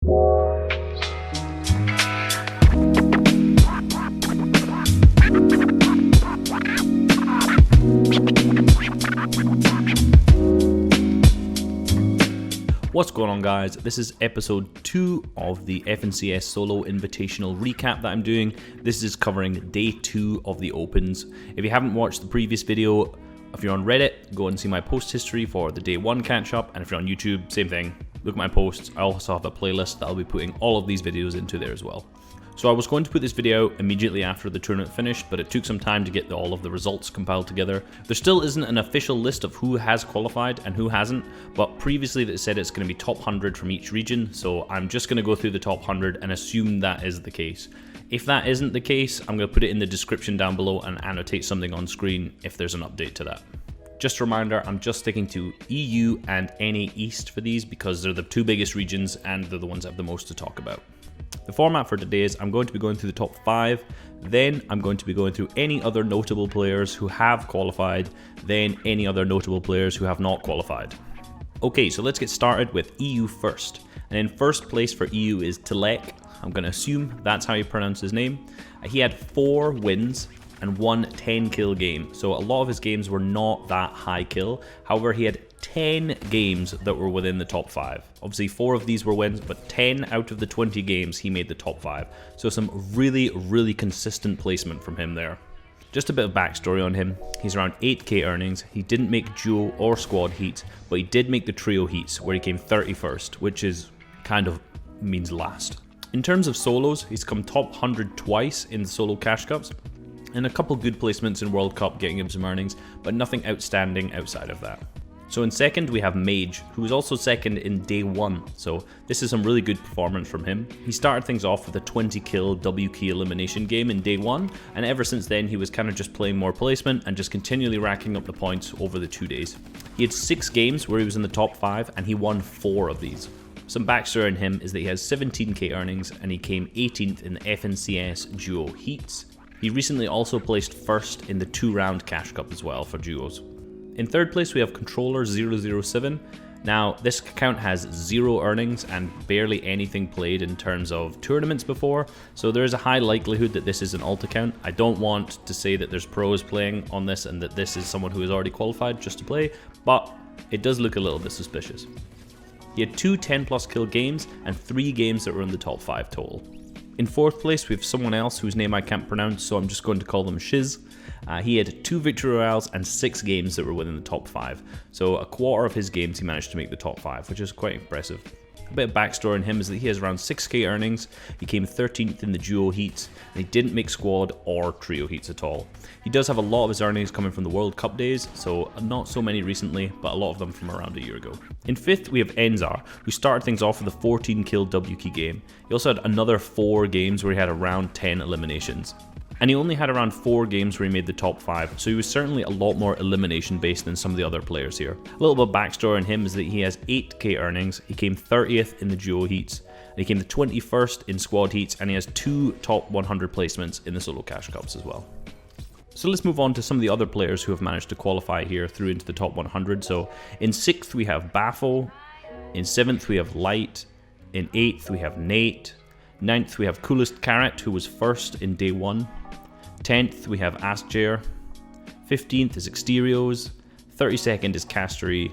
What's going on, guys? This is episode 2 of the FNCS Solo Invitational recap that I'm doing. This is covering day 2 of the Opens. If you haven't watched the previous video, if you're on Reddit, go and see my post history for the day 1 catch up, and if you're on YouTube, same thing. Look at my posts. I also have a playlist that I'll be putting all of these videos into there as well. So I was going to put this video immediately after the tournament finished, but it took some time to get all of the results compiled together. There still isn't an official list of who has qualified and who hasn't, but previously they said it's going to be top 100 from each region, so I'm just going to go through the top 100 and assume that is the case. If that isn't the case, I'm going to put it in the description down below and annotate something on screen if there's an update to that. Just a reminder, I'm just sticking to EU and NA East for these because they're the 2 biggest regions and they're the ones that have the most to talk about. The format for today is I'm going to be going through the top 5, then I'm going to be going through any other notable players who have qualified, then any other notable players who have not qualified. Okay, so let's get started with EU first. And in first place for EU is Tleq. I'm going to assume that's how you pronounce his name. He had 4 wins and 1 10-kill game. So a lot of his games were not that high kill. However, he had 10 games that were within the top 5. Obviously 4 of these were wins, but 10 out of the 20 games he made the top 5. So some really consistent placement from him there. Just a bit of backstory on him. He's around 8k earnings. He didn't make duo or squad heats, but he did make the trio heats where he came 31st, which is kind of means last. In terms of solos, he's come top 100 twice in the solo cash cups, and a couple good placements in World Cup getting him some earnings, but nothing outstanding outside of that. So in second we have Maage, who was also second in day 1, so this is some really good performance from him. He started things off with a 20 kill W key elimination game in day 1, and ever since then he was kind of just playing more placement and just continually racking up the points over the 2 days. He had 6 games where he was in the top 5 and he won 4 of these. Some backstory on him is that he has 17k earnings and he came 18th in the FNCS duo heats. He recently also placed first in the 2-round cash cup as well for duos. In third place we have controller 007. Now this account has 0 earnings and barely anything played in terms of tournaments before, so there is a high likelihood that this is an alt account. I don't want to say that there's pros playing on this and that this is someone who is already qualified just to play, but it does look a little bit suspicious. He had 2 10+ kill games and 3 games that were in the top 5 total. In fourth place, we have someone else whose name I can't pronounce, so I'm just going to call them Shiz. He had 2 victory royales and 6 games that were within the top 5. So a quarter of his games he managed to make the top 5, which is quite impressive. A bit of backstory on him is that he has around 6k earnings, he came 13th in the duo heats, and he didn't make squad or trio heats at all. He does have a lot of his earnings coming from the World Cup days, so not so many recently, but a lot of them from around a year ago. In 5th we have Enzar, who started things off with a 14 kill W key game. He also had another 4 games where he had around 10 eliminations. And he only had around 4 games where he made the top 5, so he was certainly a lot more elimination based than some of the other players here. A little bit of backstory on him is that he has 8k earnings, he came 30th in the duo heats, and he came the 21st in squad heats, and he has 2 top 100 placements in the solo cash cups as well. So let's move on to some of the other players who have managed to qualify here through into the top 100. So in 6th we have Baffo, in 7th we have Light, in 8th we have Nate, 9th we have Coolest Carrot, who was first in day 1, 10th we have Asjair, 15th is Exterios, 32nd is Castery,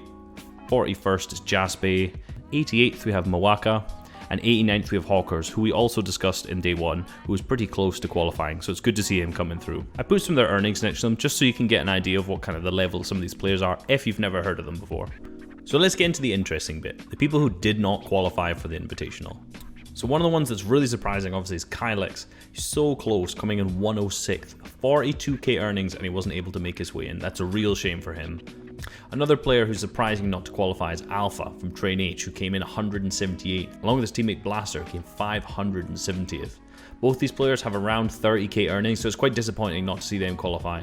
41st is Jaspe, 88th we have Mawaka, and 89th we have Hawkers, who we also discussed in day 1, who was pretty close to qualifying, so it's good to see him coming through. I put some of their earnings next to them just so you can get an idea of what kind of the level some of these players are if you've never heard of them before. So let's get into the interesting bit, the people who did not qualify for the Invitational. So one of the ones that's really surprising obviously is Kylix. He's so close, coming in 106th, 42k earnings, and he wasn't able to make his way in. That's a real shame for him. Another player who's surprising not to qualify is Alpha from Train H, who came in 178th, along with his teammate Blaster, came 570th. Both these players have around 30k earnings, so it's quite disappointing not to see them qualify.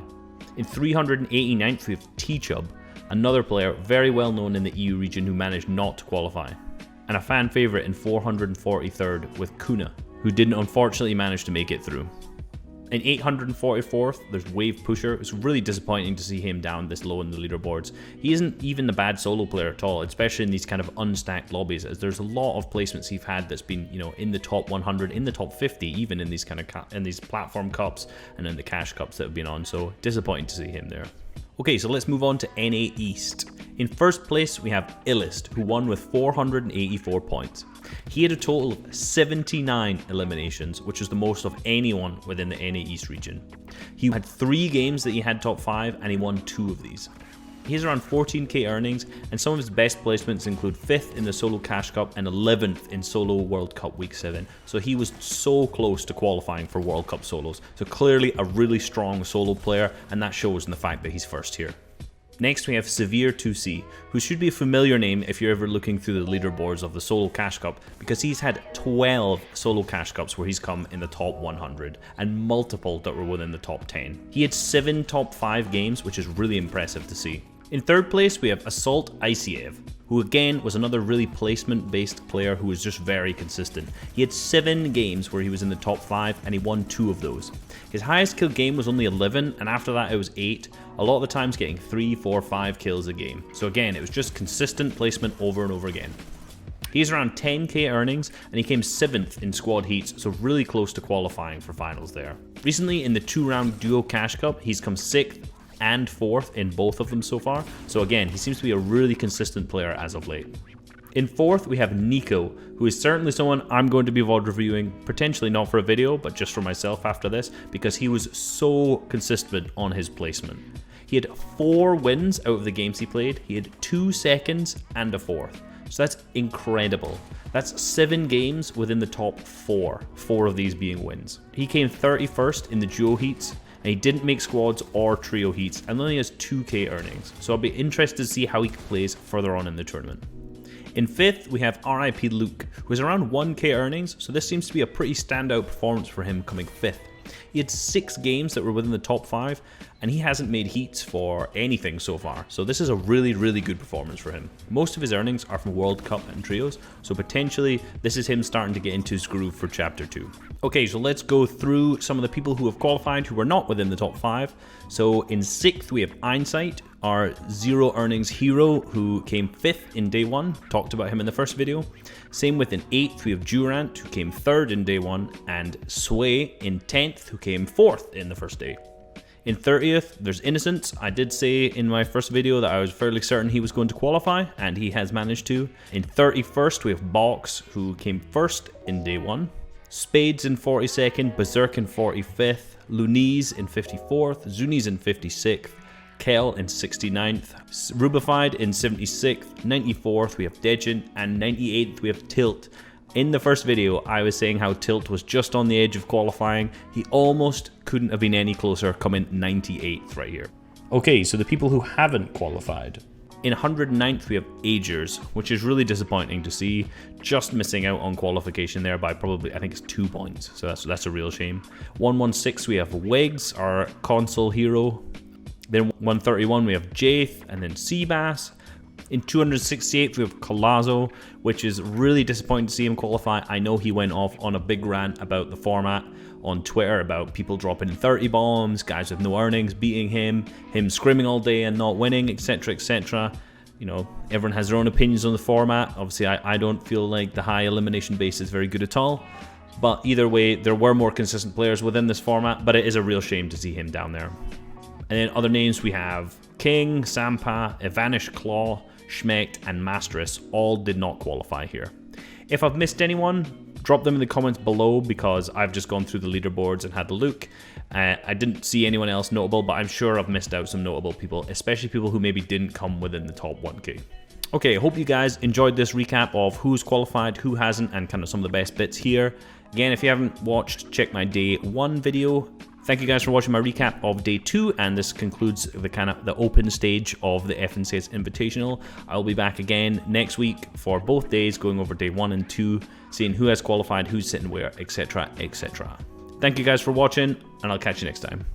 In 389th we have T-Chub, another player very well known in the EU region who managed not to qualify. And a fan favourite in 443rd with Kuna, who didn't unfortunately manage to make it through. In 844th, there's Wave Pusher. It's really disappointing to see him down this low in the leaderboards. He isn't even a bad solo player at all, especially in these kind of unstacked lobbies, as there's a lot of placements he's had that's been, you know, in the top 100, in the top 50, even in these kind of in these platform cups and in the cash cups that have been on. So disappointing to see him there. Okay, so let's move on to NA East. In first place, we have Illest, who won with 484 points. He had a total of 79 eliminations, which is the most of anyone within the NA East region. He had 3 games that he had top 5, and he won 2 of these. He has around 14k earnings, and some of his best placements include 5th in the Solo Cash Cup and 11th in Solo World Cup Week 7. So he was so close to qualifying for World Cup solos. So clearly a really strong solo player, and that shows in the fact that he's first here. Next, we have severe2c, who should be a familiar name if you're ever looking through the leaderboards of the Solo Cash Cup, because he's had 12 Solo Cash Cups where he's come in the top 100, and multiple that were within the top 10. He had 7 top 5 games, which is really impressive to see. In third place, we have Assault Isiev, who again was another really placement-based player who was just very consistent. He had 7 games where he was in the top 5, and he won 2 of those. His highest kill game was only 11, and after that it was 8, a lot of the times getting 3, 4, 5 kills a game. So again, it was just consistent placement over and over again. He's around 10k earnings, and he came 7th in squad heats, so really close to qualifying for finals there. Recently, in the 2-round Duo Cash Cup, he's come 6th and 4th in both of them so far. So again, he seems to be a really consistent player as of late. In 4th, we have Nico, who is certainly someone I'm going to be VOD reviewing, potentially not for a video, but just for myself after this, because he was so consistent on his placement. He had 4 wins out of the games he played. He had 2 seconds and a 4th. So that's incredible. That's 7 games within the top 4 of these being wins. He came 31st in the duo heats, and he didn't make squads or trio heats, and only has 2k earnings. So I'll be interested to see how he plays further on in the tournament. In 5th, we have RIP Luke, who is around 1k earnings, so this seems to be a pretty standout performance for him coming 5th. He had 6 games that were within the top 5, and he hasn't made heats for anything so far. So this is a really, really good performance for him. Most of his earnings are from World Cup and trios, so potentially this is him starting to get into his groove for Chapter 2. Okay, so let's go through some of the people who have qualified who were not within the top 5. So in 6th, we have Einsight, our 0 earnings hero, who came 5th in day 1. Talked about him in the first video. Same with in 8th, we have Durant, who came 3rd in day 1, and Sway in 10th, who came 4th in the first day. In 30th, there's Innocence. I did say in my first video that I was fairly certain he was going to qualify, and he has managed to. In 31st, we have Box, who came 1st in day 1. Spades in 42nd, Berserk in 45th, Luniz in 54th, Zuni's in 56th, Kel in 69th, Rubified in 76th, 94th we have Dejin, and 98th we have Tilt. In the first video, I was saying how Tilt was just on the edge of qualifying. He almost couldn't have been any closer, coming 98th right here. Okay, so the people who haven't qualified. In 109th, we have Agers, which is really disappointing to see. Just missing out on qualification there by probably, I think it's 2 points. So that's a real shame. 116, we have Wigs, our console hero. Then 131, we have Jaith, and then Seabass. In 268th, we have Colazo, which is really disappointing to see him qualify. I know he went off on a big rant about the format on Twitter, about people dropping 30 bombs, guys with no earnings beating him screaming all day and not winning, etc, etc. You know, everyone has their own opinions on the format. Obviously, I don't feel like the high elimination base is very good at all. But either way, there were more consistent players within this format, but it is a real shame to see him down there. And then other names we have King, Sampa, Evanish Claw, Schmecht, and Masterus all did not qualify here. If I've missed anyone, drop them in the comments below, because I've just gone through the leaderboards and had a look. I didn't see anyone else notable, but I'm sure I've missed out some notable people, especially people who maybe didn't come within the top 1k. Okay, I hope you guys enjoyed this recap of who's qualified, who hasn't, and kind of some of the best bits here. Again, if you haven't watched, check my day 1 video. Thank you guys for watching my recap of day 2, and this concludes the open stage of the FNCS Invitational. I'll be back again next week for both days, going over day 1 and 2, seeing who has qualified, who's sitting where, etc, etc. Thank you guys for watching, and I'll catch you next time.